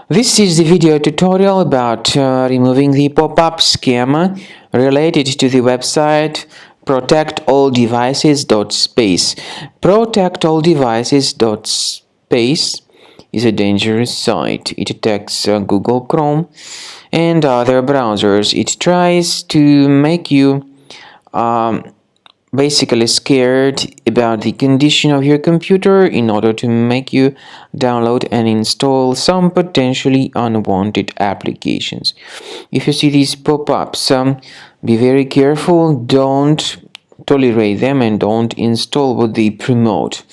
This is the video tutorial about removing the pop-up scam related to the website Protectalldevices.space. Protectalldevices.space is a dangerous site. It attacks Google Chrome and other browsers. It tries to make you basically scared about the condition of your computer in order to make you download and install some potentially unwanted applications. If you see these pop-ups, be very careful. Don't tolerate them and don't install what they promote.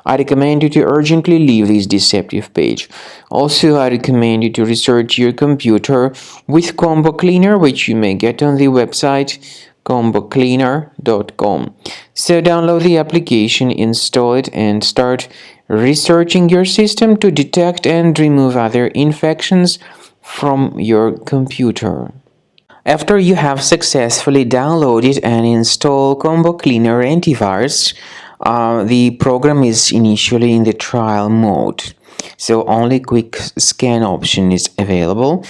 I recommend you to urgently leave this deceptive page. Also, I recommend you to research your computer with Combo Cleaner, which you may get on the website combocleaner.com. So download the application, install it, and start researching your system to detect and remove other infections from your computer. After you have successfully downloaded and installed Combo Cleaner antivirus, the program is initially in the trial mode. So only quick scan option is available.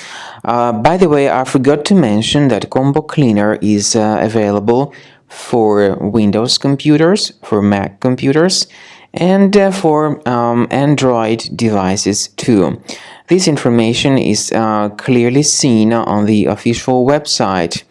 By the way, I forgot to mention that Combo Cleaner is available for Windows computers, for Mac computers, and for Android devices too. This information is clearly seen on the official website,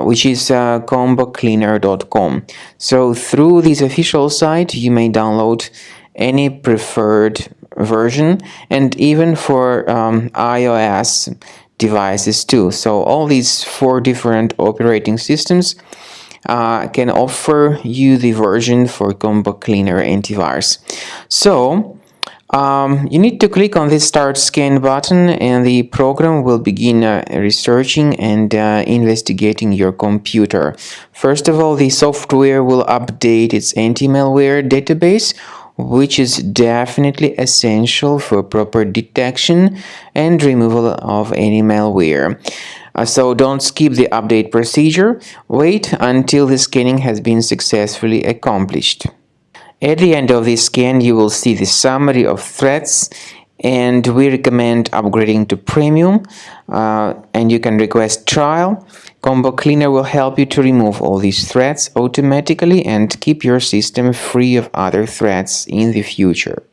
which is combocleaner.com. So through this official site, you may download any preferred version, and even for iOS devices too. So all these 4 different operating systems can offer you the version for Combo Cleaner antivirus. So you need to click on this Start Scan button, and the program will begin researching and investigating your computer. First of all, the software will update its anti-malware database, which is definitely essential for proper detection and removal of any malware. So don't skip the update procedure. Wait until the scanning has been successfully accomplished. At the end of the scan, you will see the summary of threats, and we recommend upgrading to Premium, and you can request trial. Combo Cleaner will help you to remove all these threats automatically and keep your system free of other threats in the future.